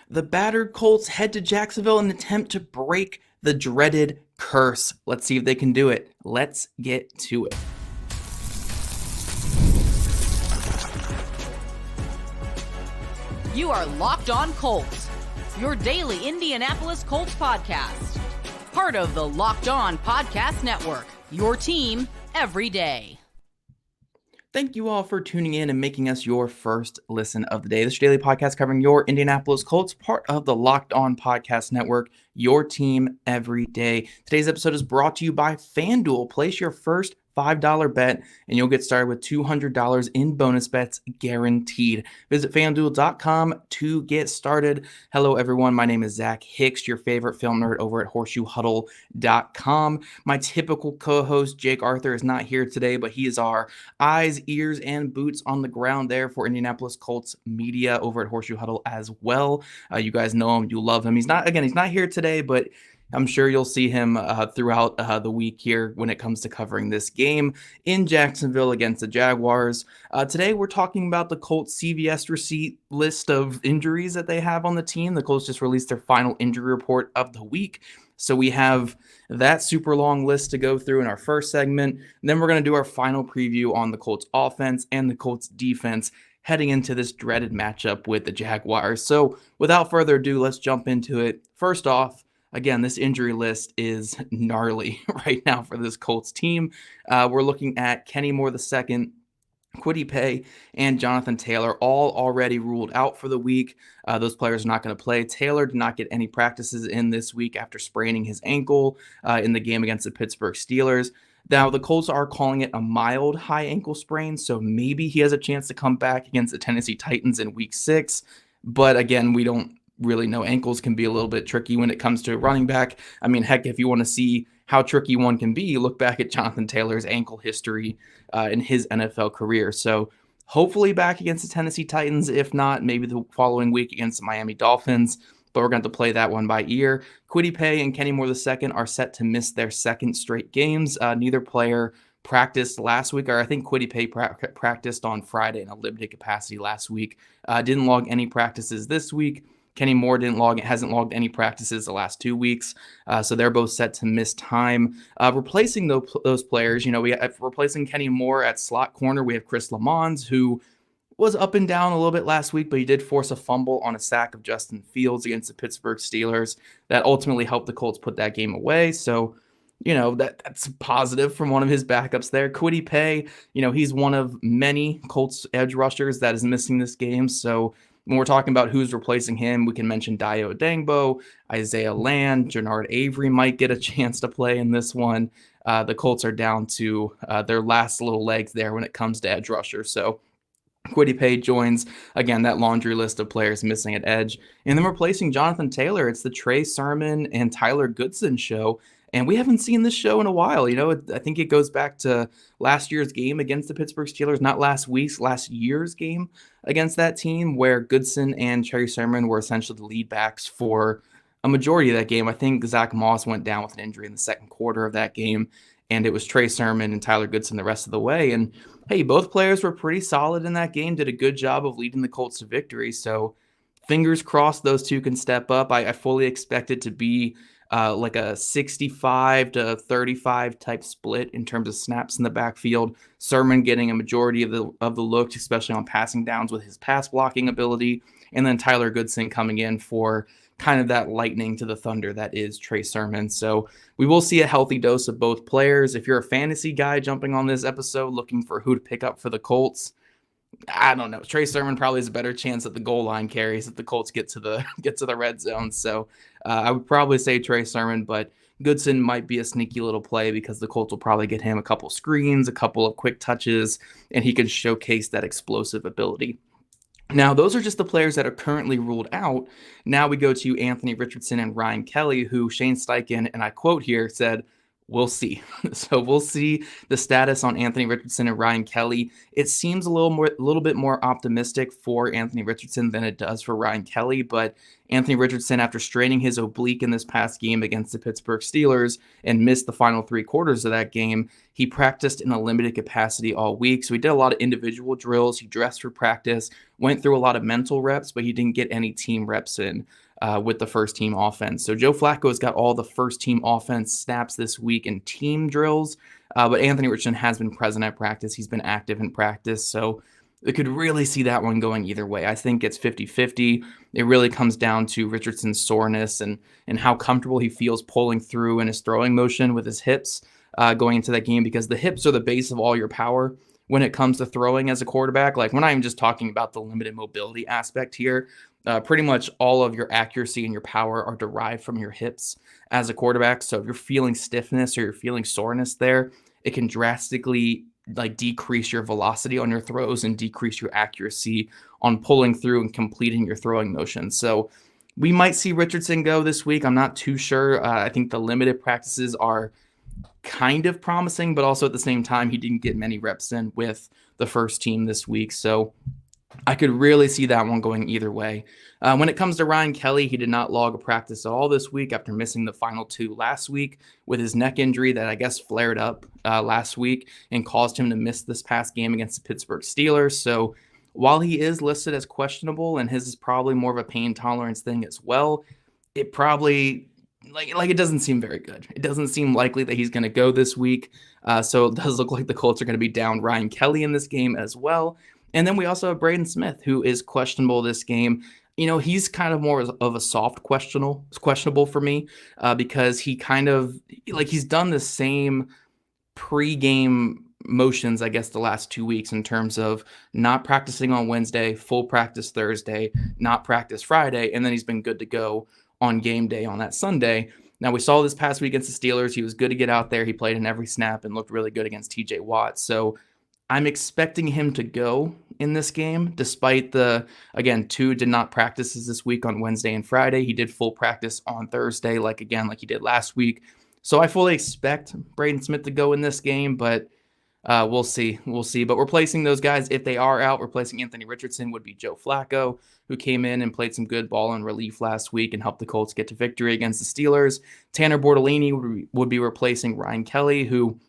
The battered Colts head to Jacksonville in an attempt to break the dreaded curse. Let's see if they can do it. Let's get to it. You are Locked On Colts, your daily Indianapolis Colts podcast. Part of the Locked On Podcast Network, your team every day. Thank you all for tuning in and making us your first listen of the day. This daily podcast covering your Indianapolis Colts, part of the Locked On Podcast Network, your team every day. Today's episode is brought to you by FanDuel. Place your first $5 bet and you'll get started with $200 in bonus bets guaranteed. Visit FanDuel.com to get started. Hello, everyone. My name is Zach Hicks, your favorite film nerd over at HorseshoeHuddle.com. My typical co-host, Jake Arthur, is not here today, but he is our eyes, ears, and boots on the ground there for Indianapolis Colts media over at Horseshoe Huddle as well. You guys know him. You love him. He's not here today, but I'm sure you'll see him throughout the week here when it comes to covering this game in Jacksonville against the Jaguars. Today, we're talking about the Colts CVS receipt list of injuries that they have on the team. The Colts just released their final injury report of the week. So we have that super long list to go through in our first segment. And then we're going to do our final preview on the Colts offense and the Colts defense heading into this dreaded matchup with the Jaguars. So without further ado, let's jump into it. First off, again, this injury list is gnarly right now for this Colts team. We're looking at Kenny Moore II, Kwity Paye, and Jonathan Taylor, all already ruled out for the week. Those players are not going to play. Taylor did not get any practices in this week after spraining his ankle in the game against the Pittsburgh Steelers. Now, the Colts are calling it a mild high ankle sprain, so maybe he has a chance to come back against the Tennessee Titans in week 6. But again, we don't really know. Ankles can be a little bit tricky when it comes to running back. I mean, heck, if you want to see how tricky one can be, look back at Jonathan Taylor's ankle history in his NFL career. So hopefully back against the Tennessee Titans. If not, maybe the following week against the Miami Dolphins. But we're going to play that one by ear. Kwity Paye and Kenny Moore II are set to miss their second straight games. Neither player practiced last week, or I think Kwity Paye practiced on Friday in a limited capacity last week. Didn't log any practices this week. Kenny Moore hasn't logged any practices the last 2 weeks, so they're both set to miss time. Replacing those players, replacing Kenny Moore at slot corner, we have Chris Lamons, who was up and down a little bit last week, but he did force a fumble on a sack of Justin Fields against the Pittsburgh Steelers. That ultimately helped the Colts put that game away, so that's positive from one of his backups there. Kwity Paye, he's one of many Colts edge rushers that is missing this game, so when we're talking about who's replacing him, we can mention Dayo Odeyingbo, Isaiah Land, Jernard Avery might get a chance to play in this one. The Colts are down to their last little legs there when it comes to edge rushers. So Kwity Paye joins, again, that laundry list of players missing at edge. And then replacing Jonathan Taylor, it's the Trey Sermon and Tyler Goodson show. And we haven't seen this show in a while. I think it goes back to last year's game against the Pittsburgh Steelers, not last year's game against that team, where Goodson and Trey Sermon were essentially the lead backs for a majority of that game. I think Zach Moss went down with an injury in the second quarter of that game, and it was Trey Sermon and Tyler Goodson the rest of the way. And hey, both players were pretty solid in that game, did a good job of leading the Colts to victory. So fingers crossed those two can step up. I fully expect it to be like a 65 to 35 type split in terms of snaps in the backfield. Sermon getting a majority of the looks, especially on passing downs with his pass blocking ability, and then Tyler Goodson coming in for kind of that lightning to the thunder that is Trey Sermon. So we will see a healthy dose of both players. If you're a fantasy guy jumping on this episode looking for who to pick up for the Colts, I don't know. Trey Sermon probably has a better chance at the goal line carries if the Colts get to the red zone. So I would probably say Trey Sermon, but Goodson might be a sneaky little play because the Colts will probably get him a couple screens, a couple of quick touches, and he can showcase that explosive ability. Now, those are just the players that are currently ruled out. Now we go to Anthony Richardson and Ryan Kelly, who Shane Steichen, and I quote here, said, We'll see. So we'll see the status on Anthony Richardson and Ryan Kelly. It seems a little bit more optimistic for Anthony Richardson than it does for Ryan Kelly, but Anthony Richardson, after straining his oblique in this past game against the Pittsburgh Steelers and missed the final 3 quarters of that game, he practiced in a limited capacity all week. So he did a lot of individual drills. He dressed for practice, went through a lot of mental reps, but he didn't get any team reps in with the first team offense. So Joe Flacco has got all the first team offense snaps this week in team drills, but Anthony Richardson has been present at practice. He's been active in practice. So it could really see that one going either way. I think it's 50-50. It really comes down to Richardson's soreness and how comfortable he feels pulling through in his throwing motion with his hips going into that game, because the hips are the base of all your power when it comes to throwing as a quarterback. Like, we're not even just talking about the limited mobility aspect here. Pretty much all of your accuracy and your power are derived from your hips as a quarterback. So if you're feeling stiffness or you're feeling soreness there, it can drastically decrease your velocity on your throws and decrease your accuracy on pulling through and completing your throwing motion. So we might see Richardson go this week. I'm not too sure. I think the limited practices are kind of promising, but also at the same time, he didn't get many reps in with the first team this week. So I could really see that one going either way. When it comes to Ryan Kelly, he did not log a practice at all this week after missing the final 2 last week with his neck injury that I guess flared up last week and caused him to miss this past game against the Pittsburgh Steelers. So while he is listed as questionable and his is probably more of a pain tolerance thing as well, it probably it doesn't seem very good. It doesn't seem likely that he's going to go this week. So it does look like the Colts are going to be down Ryan Kelly in this game as well. And then we also have Braden Smith, who is questionable this game. He's kind of more of a soft questionable for me because he kind of he's done the same pre-game motions, I guess, the last 2 weeks in terms of not practicing on Wednesday, full practice Thursday, not practice Friday, and then he's been good to go on game day on that Sunday. Now, we saw this past week against the Steelers. He was good to get out there. He played in every snap and looked really good against TJ Watt. So I'm expecting him to go in this game, despite again, 2 did not practices this week on Wednesday and Friday. He did full practice on Thursday, like he did last week. So I fully expect Braden Smith to go in this game, but we'll see. We'll see. But replacing those guys, if they are out, replacing Anthony Richardson would be Joe Flacco, who came in and played some good ball in relief last week and helped the Colts get to victory against the Steelers. Tanner Bortolini would be replacing Ryan Kelly, who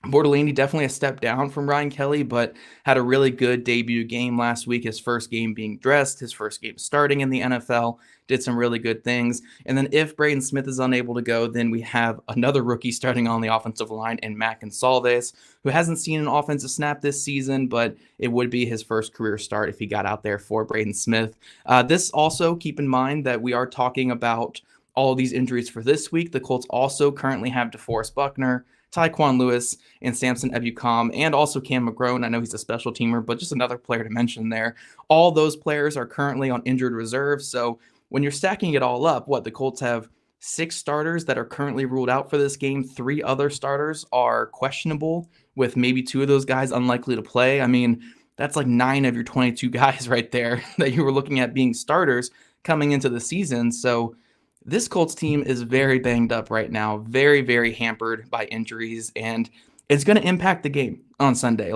Bortolini definitely a step down from Ryan Kelly, but had a really good debut game last week. His first game being dressed, his first game starting in the NFL, did some really good things. And then if Braden Smith is unable to go, then we have another rookie starting on the offensive line in Matt Gonsalves, who hasn't seen an offensive snap this season, but it would be his first career start if he got out there for Braden Smith. This also, keep in mind that we are talking about all these injuries for this week. The Colts also currently have DeForest Buckner, Tyquan Lewis, and Samson Ebukam, and also Cam McGrone. I know he's a special teamer, but just another player to mention there. All those players are currently on injured reserve. So when you're stacking it all up, the Colts have 6 starters that are currently ruled out for this game. 3 other starters are questionable, with maybe 2 of those guys unlikely to play. I mean, that's 9 of your 22 guys right there that you were looking at being starters coming into the season. So this Colts team is very banged up right now, very, very hampered by injuries, and it's going to impact the game on Sunday.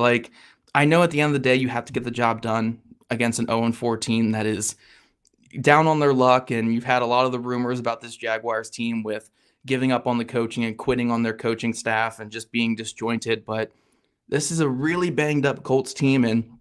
I know at the end of the day, you have to get the job done against an 0-4 team that is down on their luck, and you've had a lot of the rumors about this Jaguars team with giving up on the coaching and quitting on their coaching staff and just being disjointed, but this is a really banged up Colts team, and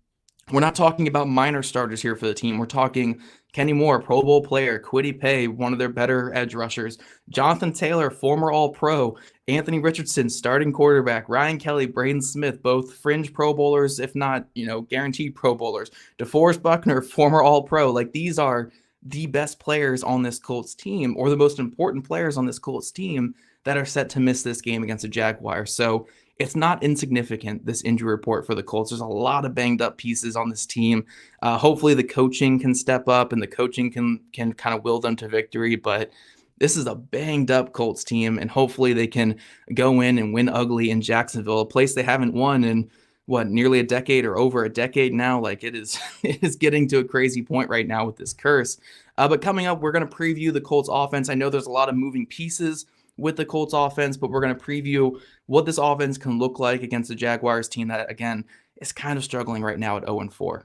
we're not talking about minor starters here for the team. We're talking Kenny Moore, Pro Bowl player, Kwity Paye, one of their better edge rushers, Jonathan Taylor, former All-Pro, Anthony Richardson, starting quarterback, Ryan Kelly, Braden Smith, both fringe Pro Bowlers, if not, guaranteed Pro Bowlers, DeForest Buckner, former All-Pro. These are the best players on this Colts team, or the most important players on this Colts team, that are set to miss this game against the Jaguars. So it's not insignificant, this injury report for the Colts. There's a lot of banged up pieces on this team. Hopefully the coaching can step up and the coaching can kind of will them to victory. But this is a banged up Colts team, and hopefully they can go in and win ugly in Jacksonville, a place they haven't won in nearly a decade or over a decade now. It is getting to a crazy point right now with this curse. But coming up, we're going to preview the Colts offense. I know there's a lot of moving pieces with the Colts offense, but we're going to preview what this offense can look like against the Jaguars team that, again, is kind of struggling right now at 0-4.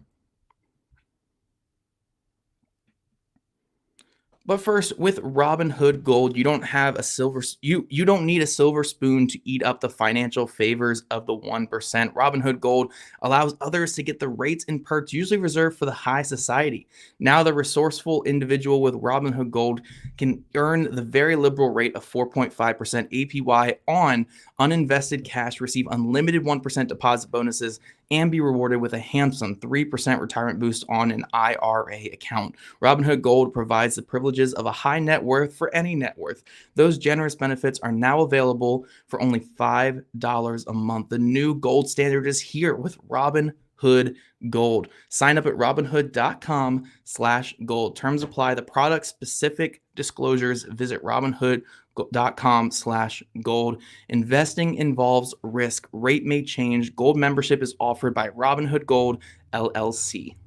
But first, with Robinhood Gold, you don't have a you don't need a silver spoon to eat up the financial favors of the 1%. Robinhood Gold allows others to get the rates and perks usually reserved for the high society. Now, the resourceful individual with Robinhood Gold can earn the very liberal rate of 4.5% APY on uninvested cash, receive unlimited 1% deposit bonuses, and be rewarded with a handsome 3% retirement boost on an IRA account. Robinhood Gold provides the privileges of a high net worth for any net worth. Those generous benefits are now available for only $5 a month. The new gold standard is here with Robinhood Gold. Sign up at robinhood.com/gold. Terms apply. The product specific disclosures. Visit robinhood.com/gold. Investing involves risk. Rate may change. Gold membership is offered by Robinhood Gold LLC.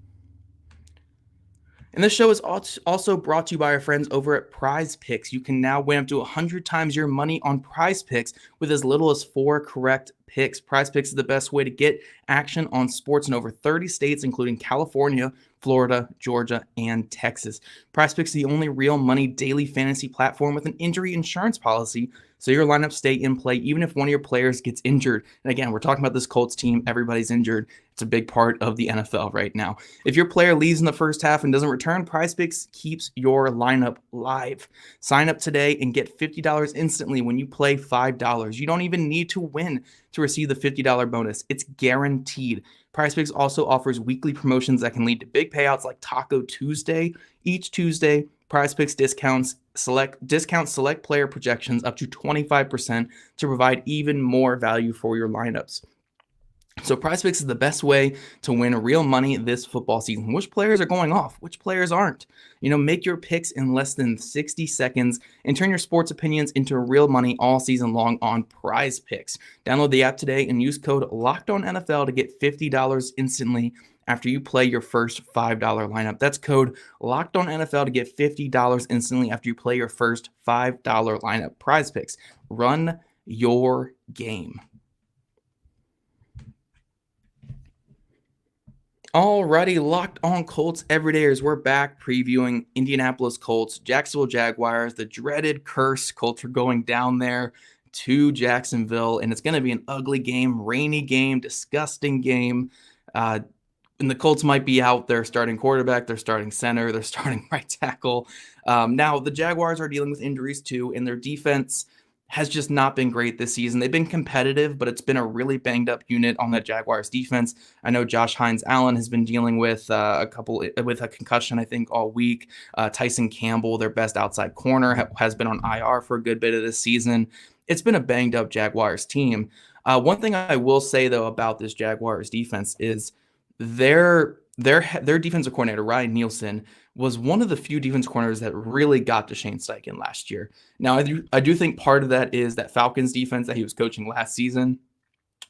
And this show is also brought to you by our friends over at PrizePicks. You can now win up to 100 times your money on PrizePicks with as little as 4 correct picks. PrizePicks is the best way to get action on sports in over 30 states, including California, Florida, Georgia, and Texas. PrizePicks is the only real money daily fantasy platform with an injury insurance policy, so your lineups stay in play even if one of your players gets injured. And again, we're talking about this Colts team. Everybody's injured. It's a big part of the NFL right now. If your player leaves in the first half and doesn't return, PrizePicks keeps your lineup live. Sign up today and get $50 instantly when you play $5. You don't even need to win to receive the $50 bonus. It's guaranteed. PrizePicks also offers weekly promotions that can lead to big payouts like Taco Tuesday. Each Tuesday, PrizePicks discounts select player projections up to 25% to provide even more value for your lineups. So PrizePicks is the best way to win real money this football season. Which players are going off? Which players aren't? Make your picks in less than 60 seconds and turn your sports opinions into real money all season long on PrizePicks. Download the app today and use code LOCKEDONNFL to get $50 instantly after you play your first $5 lineup. That's code LOCKEDONNFL to get $50 instantly after you play your first $5 lineup. PrizePicks. Run your game. Alrighty, Locked On Colts everydayers. We're back previewing Indianapolis Colts, Jacksonville Jaguars, the dreaded curse. Colts are going down there to Jacksonville, and it's going to be an ugly game, rainy game, disgusting game. And the Colts might be out their starting quarterback, their starting center, their starting right tackle. Now, the Jaguars are dealing with injuries too, and their defense has just not been great this season. They've been competitive, but it's been a really banged up unit on the Jaguars defense. I know Josh Hines-Allen has been dealing with a concussion, I think, all week. Tyson Campbell, their best outside corner, has been on IR for a good bit of this season. It's been a banged up Jaguars team. One thing I will say though about this Jaguars defense is their defensive coordinator, Ryan Nielsen, was one of the few defense corners that really got to Shane Steichen last year. Now, I do think part of that is that Falcons defense that he was coaching last season.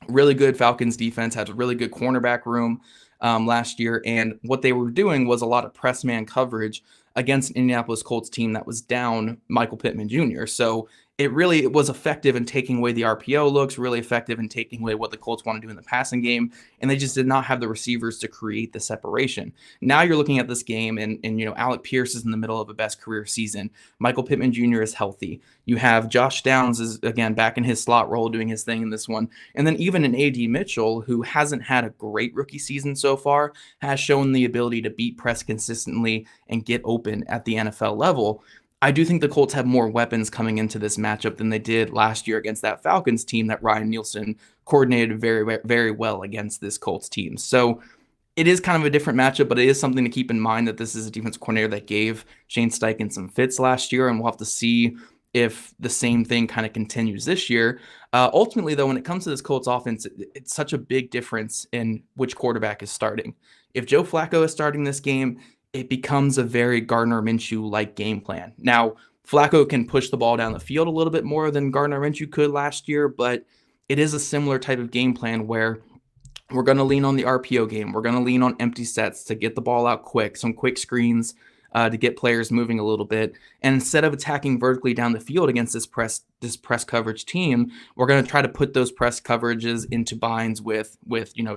Really good Falcons defense, had a really good cornerback room last year. And what they were doing was a lot of press man coverage against an Indianapolis Colts team that was down Michael Pittman Jr. So it was effective in taking away the RPO looks, really effective in taking away what the Colts want to do in the passing game, and they just did not have the receivers to create the separation. Now you're looking at this game, and Alec Pierce is in the middle of a best career season. Michael Pittman Jr. is healthy. You have Josh Downs is, again, back in his slot role doing his thing in this one. And then even an A.D. Mitchell, who hasn't had a great rookie season so far, has shown the ability to beat press consistently and get open at the NFL level. I do think the Colts have more weapons coming into this matchup than they did last year against that Falcons team that Ryan Nielsen coordinated very, very well against this Colts team. So it is kind of a different matchup, but it is something to keep in mind that this is a defense coordinator that gave Shane Steichen some fits last year, and we'll have to see if the same thing kind of continues this year. Ultimately, though, when it comes to this Colts offense, it's such a big difference in which quarterback is starting. If Joe Flacco is starting this game, it becomes a very Gardner Minshew-like game plan. Now, Flacco can push the ball down the field a little bit more than Gardner Minshew could last year, but it is a similar type of game plan where we're going to lean on the RPO game. We're going to lean on empty sets to get the ball out quick, some quick screens, to get players moving a little bit. And instead of attacking vertically down the field against this press coverage team, we're going to try to put those press coverages into binds with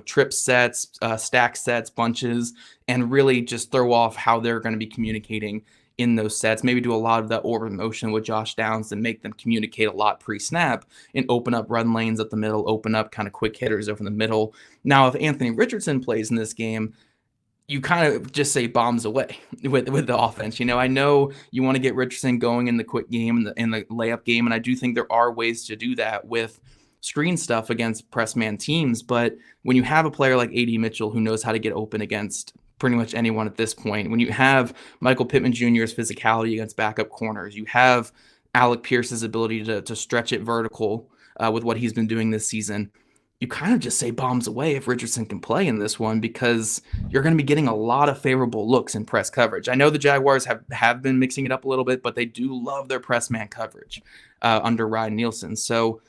trip sets, stack sets, bunches, and really just throw off how they're going to be communicating in those sets. Maybe do a lot of that orbit motion with Josh Downs and make them communicate a lot pre-snap and open up run lanes up the middle, open up kind of quick hitters over the middle. Now, if Anthony Richardson plays in this game, you kind of just say bombs away with the offense. I know you want to get Richardson going in the quick game and in the layup game, and I do think there are ways to do that with screen stuff against press man teams. But when you have a player like A.D. Mitchell who knows how to get open against pretty much anyone at this point, when you have Michael Pittman Jr.'s physicality against backup corners, you have Alec Pierce's ability to stretch it vertical with what he's been doing this season, you kind of just say bombs away if Richardson can play in this one, because you're going to be getting a lot of favorable looks in press coverage. I know the Jaguars have been mixing it up a little bit, but they do love their press man coverage under Ryan Nielsen. So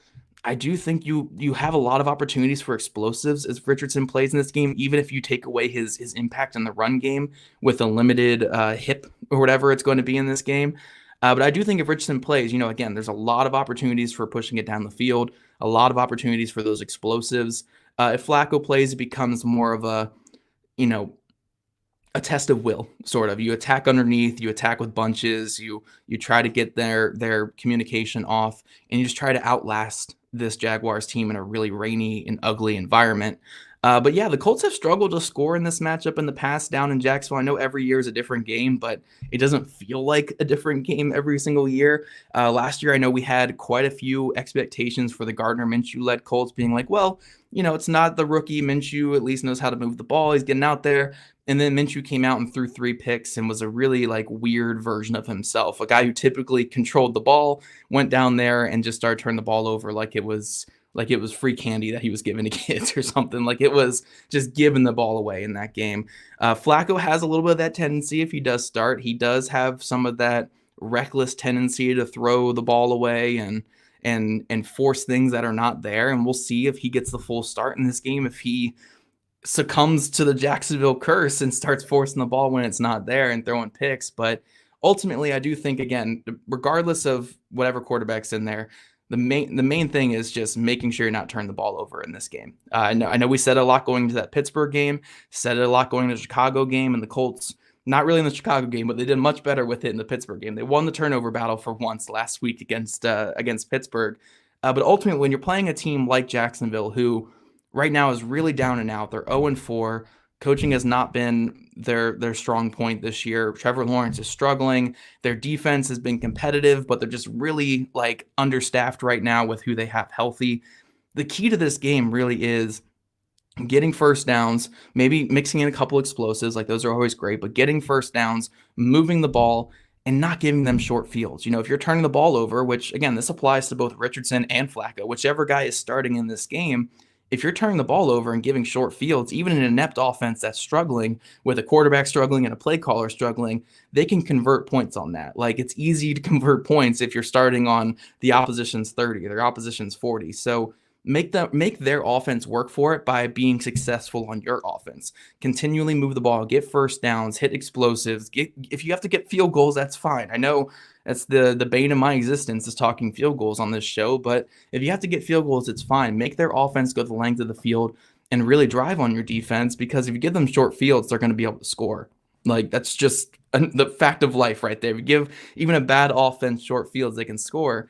I do think you have a lot of opportunities for explosives as Richardson plays in this game, even if you take away his impact in the run game with a limited hip or whatever it's going to be in this game. But I do think if Richardson plays, again, there's a lot of opportunities for pushing it down the field, a lot of opportunities for those explosives. If Flacco plays, it becomes more of a test of will, sort of. You attack underneath, you attack with bunches, you try to get their communication off, and you just try to outlast this Jaguars team in a really rainy and ugly environment. But yeah, the Colts have struggled to score in this matchup in the past down in Jacksonville. I know every year is a different game, but it doesn't feel like a different game every single year. Last year, I know we had quite a few expectations for the Gardner Minshew-led Colts being like, well, it's not the rookie. Minshew at least knows how to move the ball. He's getting out there. And then Minshew came out and threw 3 picks and was a really weird version of himself. A guy who typically controlled the ball, went down there and just started turning the ball over like it was free candy that he was giving to kids or something. Like it was just giving the ball away in that game. Flacco has a little bit of that tendency. If he does start, he does have some of that reckless tendency to throw the ball away and force things that are not there. And we'll see if he gets the full start in this game, if he succumbs to the Jacksonville curse and starts forcing the ball when it's not there and throwing picks. But ultimately, I do think, again, regardless of whatever quarterback's in there, the main thing is just making sure you're not turning the ball over in this game. I know we said a lot going into that Pittsburgh game, said a lot going into the Chicago game, and the Colts, not really in the Chicago game, but they did much better with it in the Pittsburgh game. They won the turnover battle for once last week against Pittsburgh. But ultimately, when you're playing a team like Jacksonville, who right now is really down and out, they're 0-4. Coaching has not been their strong point this year. Trevor Lawrence is struggling. Their defense has been competitive, but they're just really understaffed right now with who they have healthy. The key to this game really is getting first downs, maybe mixing in a couple explosives, those are always great, but getting first downs, moving the ball, and not giving them short fields. If you're turning the ball over, which again, this applies to both Richardson and Flacco, whichever guy is starting in this game, if you're turning the ball over and giving short fields, even in an inept offense that's struggling, with a quarterback struggling and a play caller struggling, they can convert points on that. It's easy to convert points if you're starting on the opposition's 30, their opposition's 40. So make their offense work for it by being successful on your offense. Continually move the ball, get first downs, hit explosives. If you have to get field goals, that's fine. I know that's the bane of my existence is talking field goals on this show, but if you have to get field goals, it's fine. Make their offense go the length of the field and really drive on your defense, because if you give them short fields, they're going to be able to score. That's just the fact of life right there. If you give even a bad offense short fields, they can score.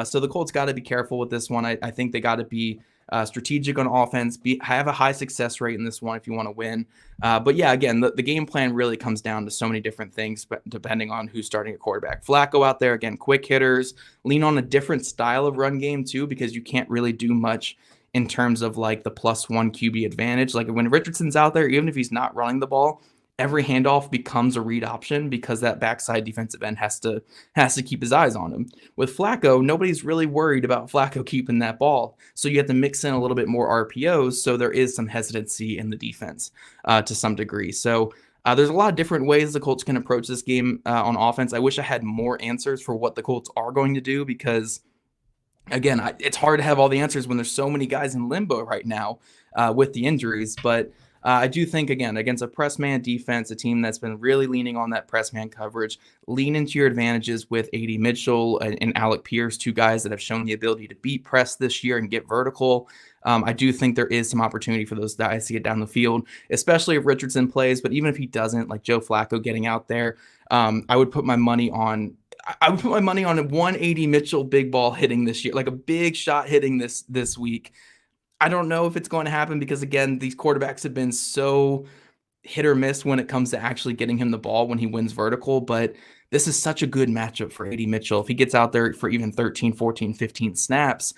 So the Colts got to be careful with this one. I think they got to be strategic on offense, have a high success rate in this one if you want to win. But yeah, again, the game plan really comes down to so many different things, but depending on who's starting at quarterback. Flacco out there, again, quick hitters, lean on a different style of run game too, because you can't really do much in terms of the +1 QB advantage. When Richardson's out there, even if he's not running the ball, every handoff becomes a read option because that backside defensive end has to keep his eyes on him. With Flacco, nobody's really worried about Flacco keeping that ball. So you have to mix in a little bit more RPOs. So there is some hesitancy in the defense to some degree. So there's a lot of different ways the Colts can approach this game on offense. I wish I had more answers for what the Colts are going to do, because again, it's hard to have all the answers when there's so many guys in limbo right now with the injuries. But I do think, again, against a press man defense, a team that's been really leaning on that press man coverage, lean into your advantages with A.D. Mitchell and Alec Pierce, two guys that have shown the ability to beat press this year and get vertical. I do think there is some opportunity for those guys to get down the field, especially if Richardson plays. But even if he doesn't, like Joe Flacco getting out there, I would put my money on. I would put my money on a 180 Mitchell big ball hitting this year, like a big shot hitting this week. I don't know if it's going to happen because, again, these quarterbacks have been so hit or miss when it comes to actually getting him the ball when he wins vertical. But this is such a good matchup for A.D. Mitchell. If he gets out there for even 13, 14, 15 snaps,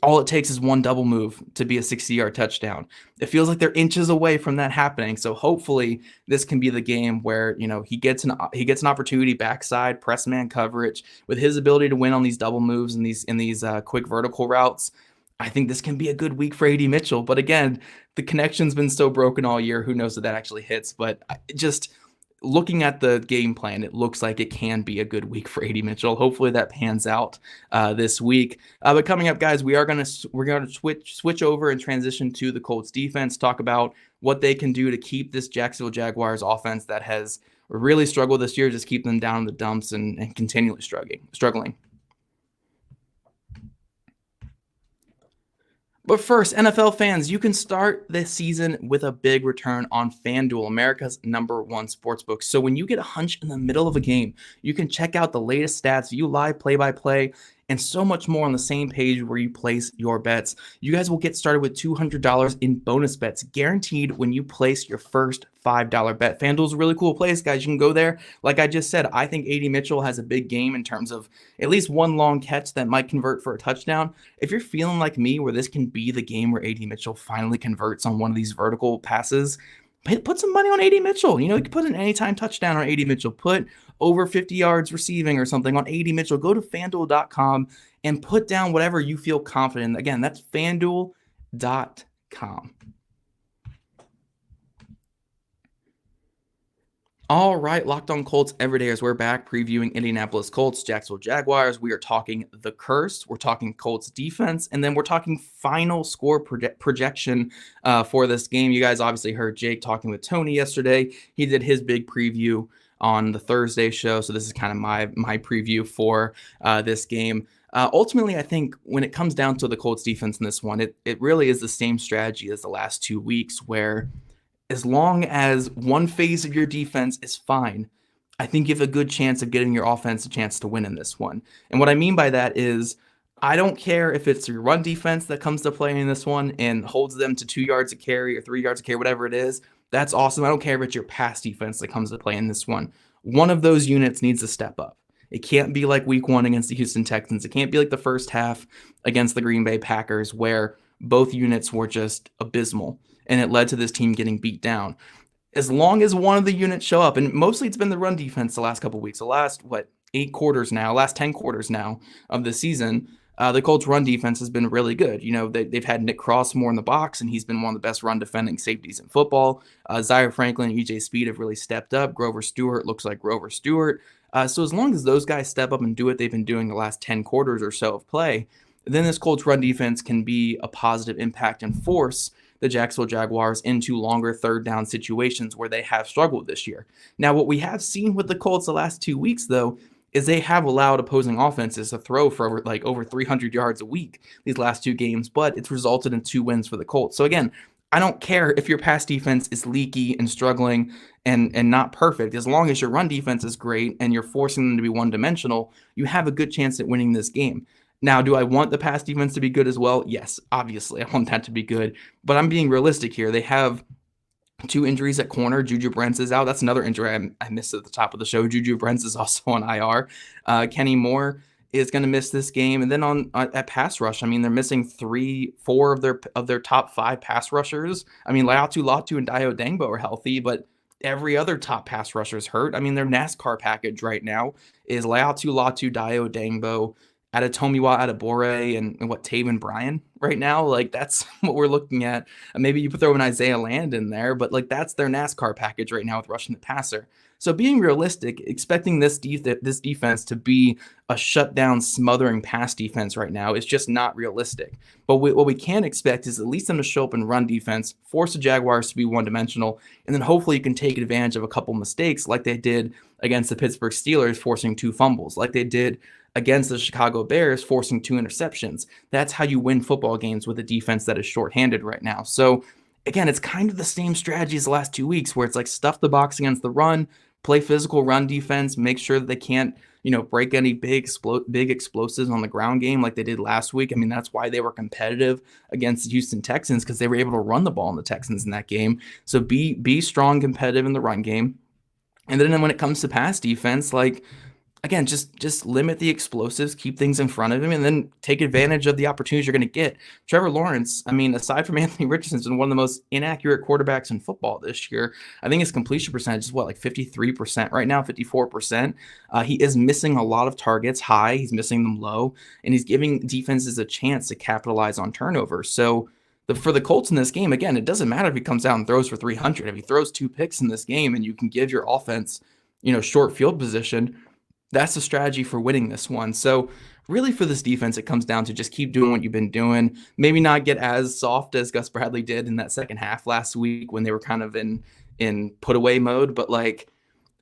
all it takes is one double move to be a 60-yard touchdown. It feels like they're inches away from that happening. So hopefully this can be the game where, he gets an opportunity backside press man coverage with his ability to win on these double moves and these quick vertical routes. I think this can be a good week for A.D. Mitchell. But again, the connection's been so broken all year. Who knows if that actually hits? But just looking at the game plan, it looks like it can be a good week for A.D. Mitchell. Hopefully that pans out this week. But coming up, guys, we're gonna switch over and transition to the Colts defense. Talk about what they can do to keep this Jacksonville Jaguars offense that has really struggled this year. Just keep them down in the dumps and continually struggling. But first, NFL fans, you can start this season with a big return on FanDuel, America's #1 sportsbook. So when you get a hunch in the middle of a game, you can check out the latest stats, view live play-by-play, and so much more on the same page where you place your bets. You guys will get started with $200 in bonus bets guaranteed when you place your first $5 bet. FanDuel's a really cool place, guys. You can go there. Like I just said, I think A.D. Mitchell has a big game in terms of at least one long catch that might convert for a touchdown. If you're feeling like me where this can be the game where A.D. Mitchell finally converts on one of these vertical passes, put some money on A.D. Mitchell. You can put an anytime touchdown on A.D. Mitchell. Put over 50 yards receiving or something on A.D. Mitchell. Go to FanDuel.com and put down whatever you feel confident in. Again, that's FanDuel.com. All right, Locked On Colts everydayers, we're back previewing Indianapolis Colts, Jacksonville Jaguars. We are talking the curse, we're talking Colts defense, and then we're talking final score projection for this game. You guys obviously heard Jake talking with Tony yesterday. He did his big preview on the Thursday show, so this is kind of my preview for this game. Ultimately, I think when it comes down to the Colts defense in this one, it really is the same strategy as the last 2 weeks where as long as one phase of your defense is fine, I think you have a good chance of getting your offense a chance to win in this one. And what I mean by that is I don't care if it's your run defense that comes to play in this one and holds them to 2 yards a carry or 3 yards a carry, whatever it is. That's awesome. I don't care if it's your pass defense that comes to play in this one. One of those units needs to step up. It can't be like week 1 against the Houston Texans. It can't be like the first half against the Green Bay Packers where both units were just abysmal and it led to this team getting beat down. As long as one of the units show up, and mostly it's been the run defense the last couple of weeks, the last, 10 quarters now of the season, the Colts run defense has been really good. They've had Nick Crossmore in the box, and he's been one of the best run defending safeties in football. Zaire Franklin and EJ Speed have really stepped up. Grover Stewart looks like Grover Stewart. So as long as those guys step up and do what they've been doing the last 10 quarters or so of play, then this Colts run defense can be a positive impact and force the Jacksonville Jaguars into longer third down situations where they have struggled this year. Now, what we have seen with the Colts the last 2 weeks, though, is they have allowed opposing offenses to throw for over 300 yards a week these last 2 games, but it's resulted in 2 wins for the Colts. So again, I don't care if your pass defense is leaky and struggling and not perfect. As long as your run defense is great and you're forcing them to be one-dimensional, you have a good chance at winning this game. Now, do I want the pass defense to be good as well? Yes, obviously. I want that to be good. But I'm being realistic here. They have 2 injuries at corner. Juju Brents is out. That's another injury I missed at the top of the show. Juju Brents is also on IR. Kenny Moore is going to miss this game. And then at pass rush, they're missing 4 of their top 5 pass rushers. Laiatu Latu and Dio Dangbo are healthy, but every other top pass rusher is hurt. Their NASCAR package right now is Laiatu Latu, Dio Dangbo, Adetomiwa Adebore, and Taven Bryan, right now. Like, that's what we're looking at. And maybe you throw an Isaiah Land in there, but like that's their NASCAR package right now with rushing the passer. So being realistic, expecting this defense to be a shutdown, smothering pass defense right now is just not realistic. But what we can expect is at least them to show up and run defense, force the Jaguars to be one-dimensional, and then hopefully you can take advantage of a couple mistakes like they did against the Pittsburgh Steelers, forcing 2 fumbles, like they did against the Chicago Bears, forcing 2 interceptions. That's how you win football games with a defense that is shorthanded right now. So again, it's kind of the same strategy as the last 2 weeks where it's like stuff the box against the run, play physical run defense, make sure that they can't, break any big explosives on the ground game like they did last week. I mean, that's why they were competitive against the Houston Texans, because they were able to run the ball on the Texans in that game. So be strong, competitive in the run game. And then when it comes to pass defense, like, again, just limit the explosives, keep things in front of him, and then take advantage of the opportunities you're going to get. Trevor Lawrence, I mean, aside from Anthony Richardson, has been one of the most inaccurate quarterbacks in football this year. I think his completion percentage is like 53% right now, 54%. He is missing a lot of targets high. He's missing them low, and he's giving defenses a chance to capitalize on turnovers. So for the Colts in this game, again, it doesn't matter if he comes out and throws for 300. If he throws 2 picks in this game and you can give your offense, short field position, that's the strategy for winning this one. So really for this defense, it comes down to just keep doing what you've been doing. Maybe not get as soft as Gus Bradley did in that second half last week when they were kind of in put away mode. But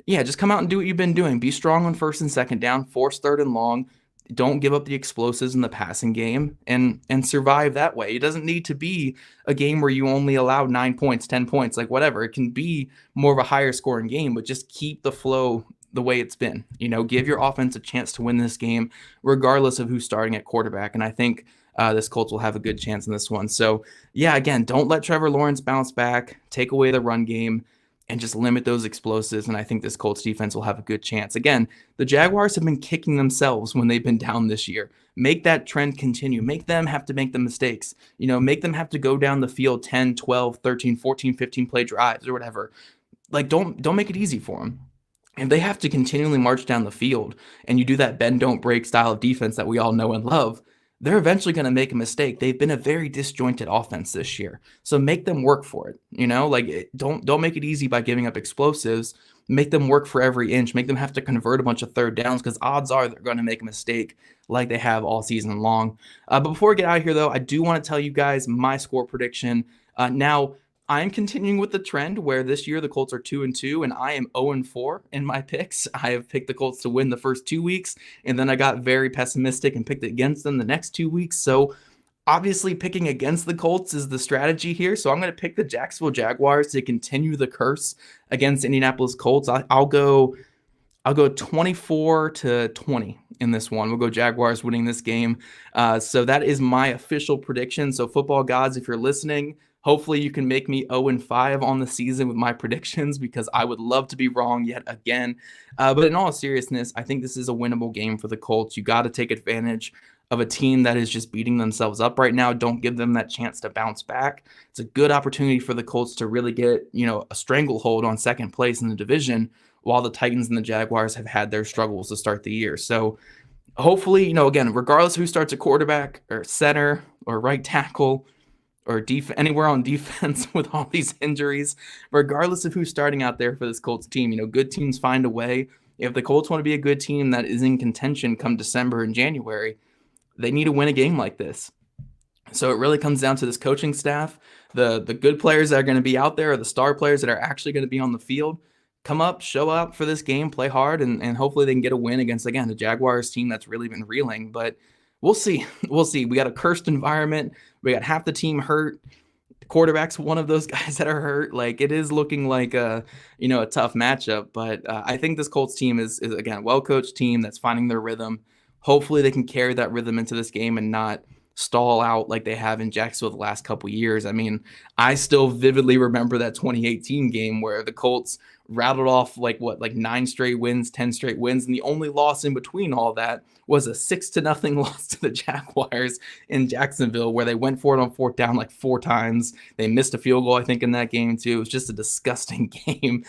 just come out and do what you've been doing. Be strong on first and second down, force third and long. Don't give up the explosives in the passing game and survive that way. It doesn't need to be a game where you only allow 9 points, 10 points, like whatever. It can be more of a higher scoring game, but just keep the flow the way it's been. Give your offense a chance to win this game, regardless of who's starting at quarterback. And I think this Colts will have a good chance in this one. So, again, don't let Trevor Lawrence bounce back, take away the run game, and just limit those explosives. And I think this Colts defense will have a good chance. Again, the Jaguars have been kicking themselves when they've been down this year. Make that trend continue. Make them have to make the mistakes. Make them have to go down the field 10, 12, 13, 14, 15 play drives or whatever. Like, don't make it easy for them. If they have to continually march down the field and you do that bend, don't break style of defense that we all know and love, they're eventually going to make a mistake. They've been a very disjointed offense this year. So make them work for it. Don't make it easy by giving up explosives. Make them work for every inch. Make them have to convert a bunch of third downs, because odds are they're going to make a mistake like they have all season long. But before we get out of here, though, I do want to tell you guys my score prediction. Now, I'm continuing with the trend where this year the Colts are 2-2 and I am 0-4 in my picks. I have picked the Colts to win the first 2 weeks, and then I got very pessimistic and picked against them the next 2 weeks. So obviously picking against the Colts is the strategy here. So I'm going to pick the Jacksonville Jaguars to continue the curse against Indianapolis Colts. I'll go 24-20 in this one. We'll go Jaguars winning this game. So that is my official prediction. So football gods, if you're listening, hopefully you can make me 0-5 on the season with my predictions, because I would love to be wrong yet again. But in all seriousness, I think this is a winnable game for the Colts. You got to take advantage of a team that is just beating themselves up right now. Don't give them that chance to bounce back. It's a good opportunity for the Colts to really get, a stranglehold on second place in the division, while the Titans and the Jaguars have had their struggles to start the year. So hopefully, again, regardless of who starts at quarterback or center or right tackle, or anywhere on defense with all these injuries, regardless of who's starting out there for this Colts team, good teams find a way. If the Colts want to be a good team that is in contention come December and January, they need to win a game like this. So it really comes down to this coaching staff. The good players that are going to be out there, or the star players that are actually going to be on the field, come up, show up for this game, play hard, and hopefully they can get a win against, again, the Jaguars team that's really been reeling. But we'll see. We'll see. We got a cursed environment. We got half the team hurt. The quarterback's one of those guys that are hurt. Like, it is looking like a tough matchup. But I think this Colts team is again, a well-coached team that's finding their rhythm. Hopefully they can carry that rhythm into this game and not stall out like they have in Jacksonville the last couple years. I mean, I still vividly remember that 2018 game where the Colts rattled off like 9 straight wins, 10 straight wins. And the only loss in between all that was a 6-0 loss to the Jaguars in Jacksonville, where they went for it on fourth down like 4 times. They missed a field goal, I think, in that game too. It was just a disgusting game.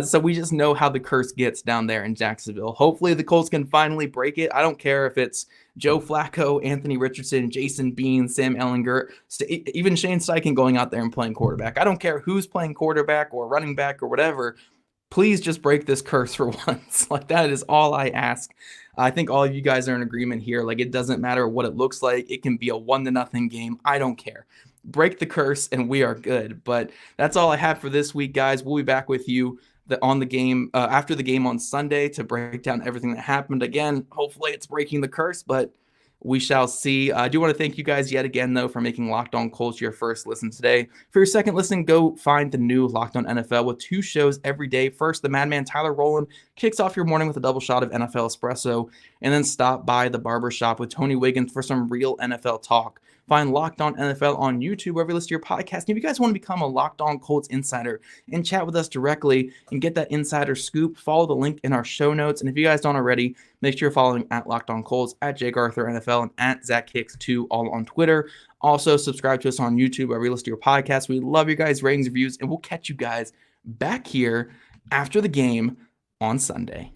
So we just know how the curse gets down there in Jacksonville. Hopefully the Colts can finally break it. I don't care if it's Joe Flacco, Anthony Richardson, Jason Bean, Sam Ehlinger, even Shane Steichen going out there and playing quarterback. I don't care who's playing quarterback or running back or whatever. Please just break this curse for once. Like, that is all I ask. I think all of you guys are in agreement here. Like, it doesn't matter what it looks like. It can be a 1-0 game. I don't care. Break the curse and we are good. But that's all I have for this week, guys. We'll be back with you on the game after the game on Sunday to break down everything that happened. Again, hopefully it's breaking the curse, but we shall see. I do want to thank you guys yet again, though, for making Locked On Colts your first listen today. For your second listen, go find the new Locked On NFL with 2 shows every day. First, the madman Tyler Rowland kicks off your morning with a double shot of NFL espresso, and then stop by the barbershop with Tony Wiggins for some real NFL talk. Find Locked On NFL on YouTube, wherever you listen to your podcast. And if you guys want to become a Locked On Colts insider and chat with us directly and get that insider scoop, follow the link in our show notes. And if you guys don't already, make sure you're following at Locked On Colts, at Jake Arthur NFL, and at Zach Hicks2, all on Twitter. Also, subscribe to us on YouTube, wherever you listen to your podcast. We love your guys' ratings, reviews, and we'll catch you guys back here after the game on Sunday.